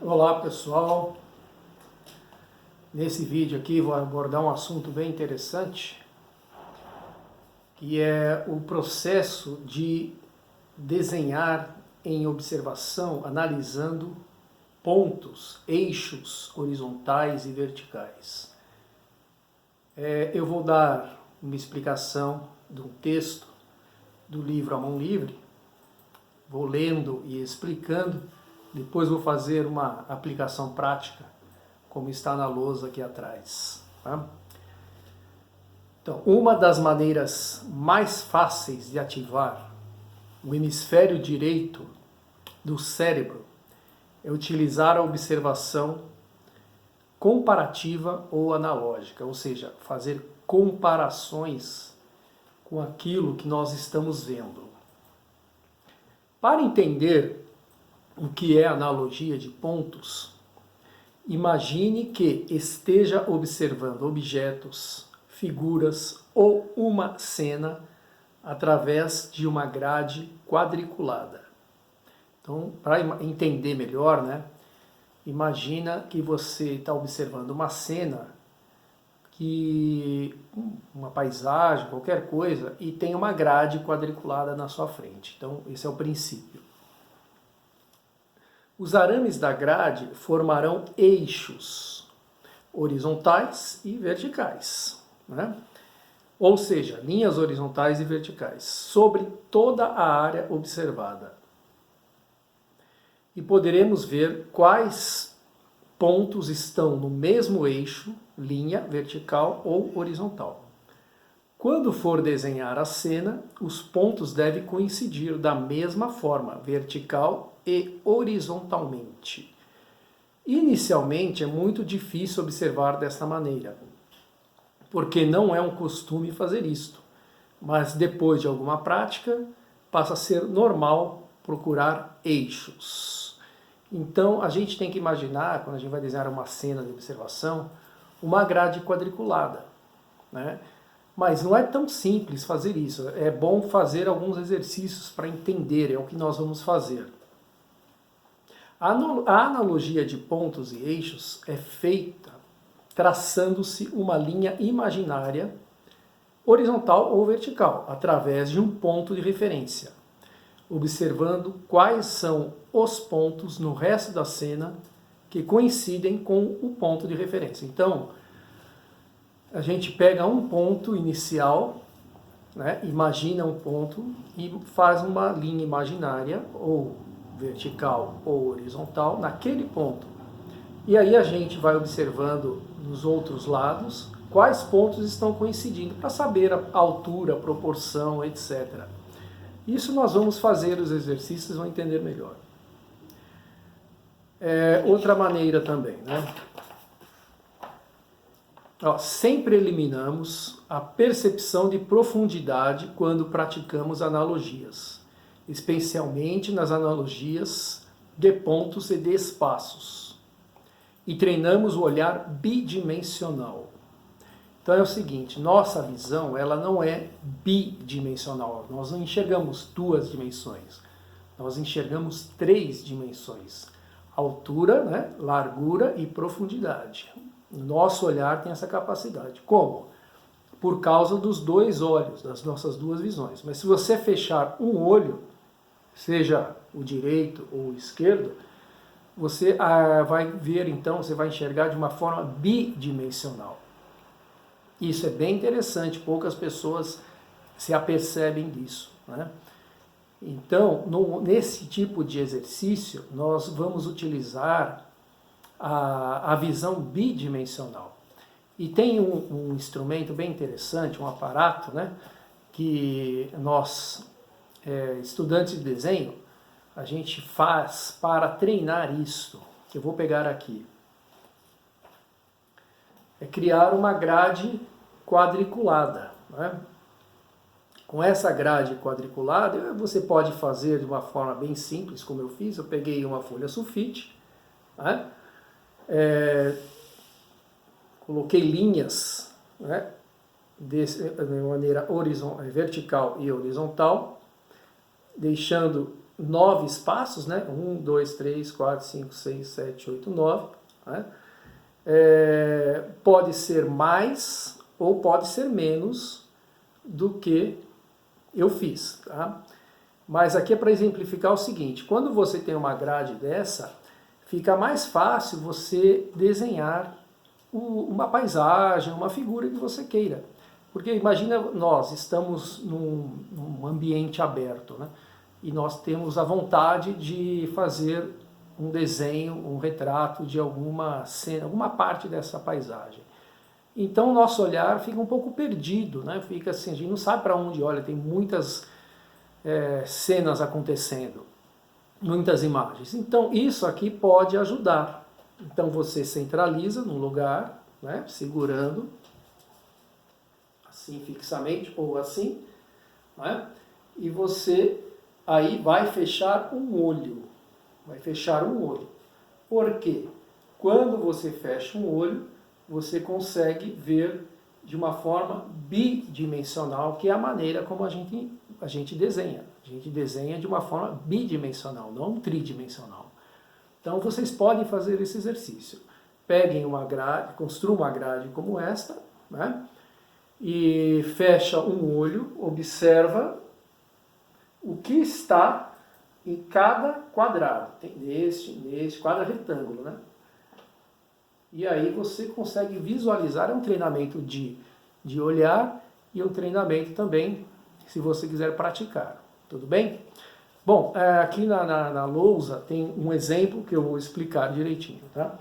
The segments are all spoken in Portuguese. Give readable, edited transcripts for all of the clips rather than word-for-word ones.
Olá pessoal, nesse vídeo aqui vou abordar um assunto bem interessante, que é o processo de desenhar em observação, analisando pontos, eixos horizontais e verticais. Eu vou dar uma explicação de um texto do livro A Mão Livre, vou lendo e explicando, depois vou fazer uma aplicação prática, como está na lousa aqui atrás. Tá? Então, uma das maneiras mais fáceis de ativar o hemisfério direito do cérebro é utilizar a observação comparativa ou analógica, ou seja, fazer comparações com aquilo que nós estamos vendo. Para entender o que é analogia de pontos, imagine que esteja observando objetos, figuras ou uma cena através de uma grade quadriculada. Então, para entender melhor, né, imagina que você está observando uma cena, uma paisagem, qualquer coisa, e tem uma grade quadriculada na sua frente. Então, esse é o princípio. Os arames da grade formarão eixos horizontais e verticais, né? Ou seja, linhas horizontais e verticais, sobre toda a área observada. E poderemos ver quais pontos estão no mesmo eixo, linha vertical ou horizontal. Quando for desenhar a cena, os pontos devem coincidir da mesma forma, vertical e horizontalmente. Inicialmente é muito difícil observar desta maneira, porque não é um costume fazer isto, mas depois de alguma prática passa a ser normal procurar eixos. Então a gente tem que imaginar, quando a gente vai desenhar uma cena de observação, uma grade quadriculada, né? Mas não é tão simples fazer isso. É bom fazer alguns exercícios para entender, é o que nós vamos fazer. A analogia de pontos e eixos é feita traçando-se uma linha imaginária, horizontal ou vertical, através de um ponto de referência, observando quais são os pontos no resto da cena que coincidem com o ponto de referência. Então, a gente pega um ponto inicial, né, imagina um ponto e faz uma linha imaginária, ou vertical ou horizontal, naquele ponto. E aí a gente vai observando nos outros lados quais pontos estão coincidindo, para saber a altura, a proporção, etc. Isso nós vamos fazer os exercícios, vão entender melhor. Outra maneira também, né? Sempre eliminamos a percepção de profundidade quando praticamos analogias, especialmente nas analogias de pontos e de espaços. E treinamos o olhar bidimensional. Então é o seguinte, nossa visão ela não é bidimensional, nós não enxergamos duas dimensões, nós enxergamos três dimensões, altura, né, largura e profundidade. Nosso olhar tem essa capacidade. Como? Por causa dos dois olhos, das nossas duas visões. Mas se você fechar um olho, seja o direito ou o esquerdo, você vai ver, então, você vai enxergar de uma forma bidimensional. Isso é bem interessante, poucas pessoas se apercebem disso, né? Então, nesse tipo de exercício, nós vamos utilizar a visão bidimensional. E tem um instrumento bem interessante, um aparato, né, que nós, estudantes de desenho, a gente faz para treinar isso, que eu vou pegar aqui. É criar uma grade quadriculada, né? Com essa grade quadriculada, você pode fazer de uma forma bem simples, como eu fiz. Eu peguei uma folha sulfite, né? Coloquei linhas, né, de maneira vertical e horizontal, deixando 9 espaços, né? 1, 2, 3, 4, 5, 6, 7, 8, 9. Né? Pode ser mais ou pode ser menos do que eu fiz. Tá? Mas aqui é para exemplificar o seguinte, quando você tem uma grade dessa, fica mais fácil você desenhar uma paisagem, uma figura que você queira. Porque imagina, nós estamos num ambiente aberto, né? E nós temos a vontade de fazer um desenho, um retrato de alguma cena, alguma parte dessa paisagem. Então o nosso olhar fica um pouco perdido, né? Fica assim, a gente não sabe para onde olha, tem muitas cenas acontecendo, muitas imagens. Então isso aqui pode ajudar. Então você centraliza num lugar, né? Segurando assim fixamente ou assim, né? E você aí vai fechar um olho. Vai fechar um olho. Por quê? Quando você fecha um olho, você consegue ver de uma forma bidimensional, que é a maneira como a gente desenha. A gente desenha de uma forma bidimensional, não tridimensional. Então vocês podem fazer esse exercício. Peguem uma grade, construam uma grade como esta, né? E fecha um olho, observa o que está em cada quadrado. Tem neste, cada retângulo, né? E aí você consegue visualizar, é um treinamento de olhar e um treinamento também, se você quiser praticar. Tudo bem? Bom, aqui na lousa tem um exemplo que eu vou explicar direitinho, tá?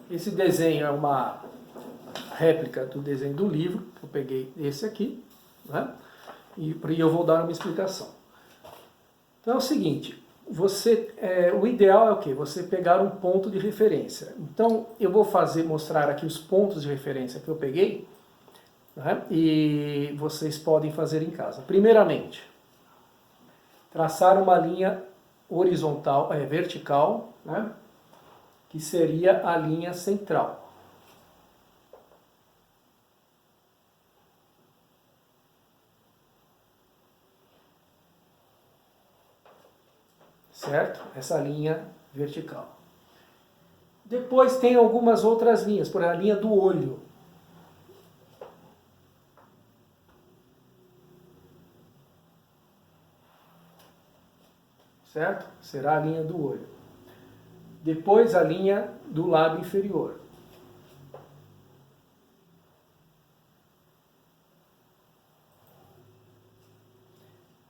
Esse desenho é uma réplica do desenho do livro, eu peguei esse aqui, né? E eu vou dar uma explicação. Então é o seguinte, o ideal é o quê? Você pegar um ponto de referência. Então eu vou mostrar aqui os pontos de referência que eu peguei, né? E vocês podem fazer em casa. Primeiramente, traçar uma linha horizontal, vertical, né? Que seria a linha central. Certo? Essa linha vertical. Depois tem algumas outras linhas, por exemplo, a linha do olho. Certo? Será a linha do olho. Depois a linha do lábio inferior.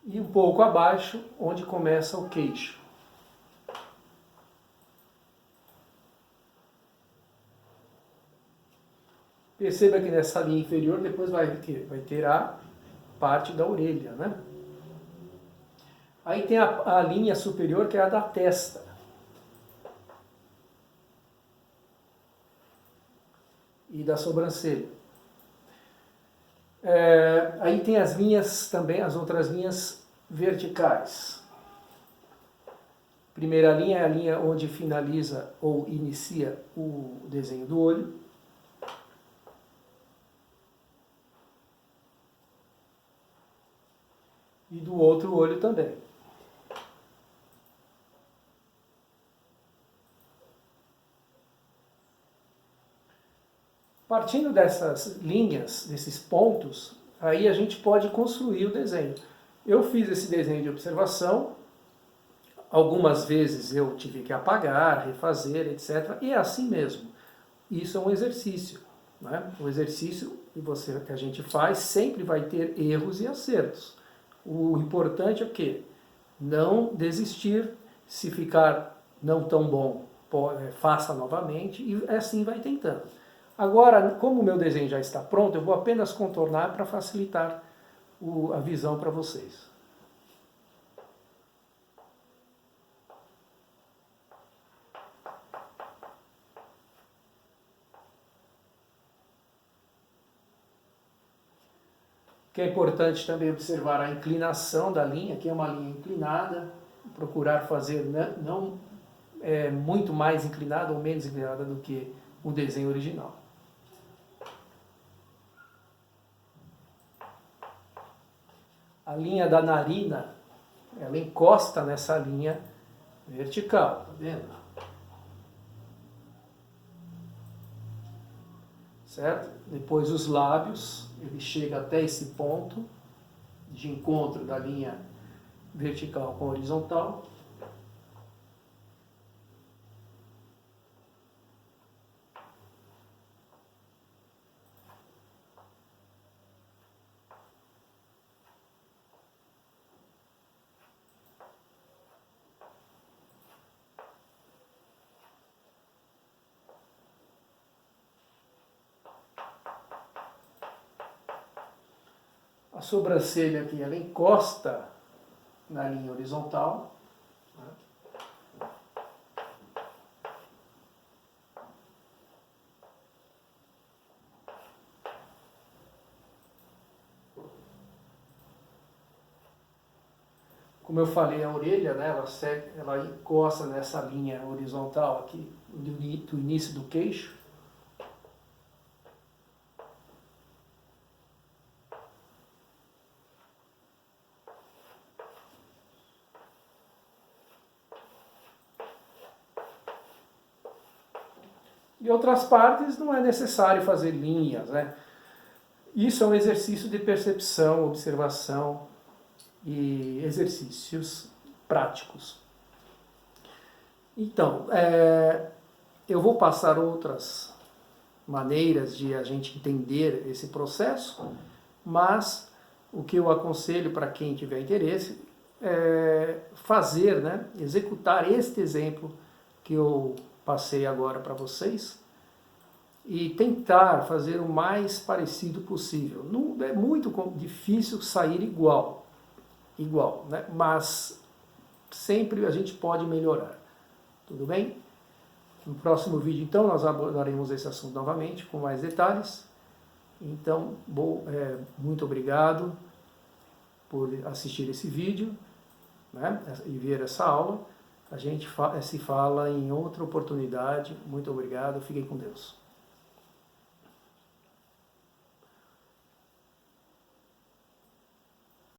E um pouco abaixo, onde começa o queixo. Perceba que nessa linha inferior depois vai ter a parte da orelha, né? Aí tem a linha superior, que é a da testa. E da sobrancelha. Aí tem as linhas também, as outras linhas verticais. Primeira linha é a linha onde finaliza ou inicia o desenho do olho. E do outro olho também. Partindo dessas linhas, desses pontos, aí a gente pode construir o desenho. Eu fiz esse desenho de observação, algumas vezes eu tive que apagar, refazer, etc. E é assim mesmo. Isso é um exercício. Né? O exercício que a gente faz sempre vai ter erros e acertos. O importante é o quê? Não desistir. Se ficar não tão bom, faça novamente e assim vai tentando. Agora, como o meu desenho já está pronto, eu vou apenas contornar para facilitar a visão para vocês. O que é importante também observar a inclinação da linha, que é uma linha inclinada, procurar fazer não muito mais inclinada ou menos inclinada do que o desenho original. a linha da narina, ela encosta nessa linha vertical, tá vendo? Certo? Depois os lábios, ele chega até esse ponto de encontro da linha vertical com a horizontal. A sobrancelha aqui, ela encosta na linha horizontal. Como eu falei, a orelha, né, ela encosta nessa linha horizontal aqui, do início do queixo. E outras partes não é necessário fazer linhas, né? Isso é um exercício de percepção, observação e exercícios práticos. Então, eu vou passar outras maneiras de a gente entender esse processo, mas o que eu aconselho para quem tiver interesse é fazer, né, executar este exemplo que eu passei agora para vocês e tentar fazer o mais parecido possível. Não é muito difícil sair igual, né? Mas sempre a gente pode melhorar. Tudo bem? No próximo vídeo, então, nós abordaremos esse assunto novamente, com mais detalhes. Então, muito obrigado por assistir esse vídeo, né, e ver essa aula. A gente se fala em outra oportunidade. Muito obrigado. Fiquem com Deus.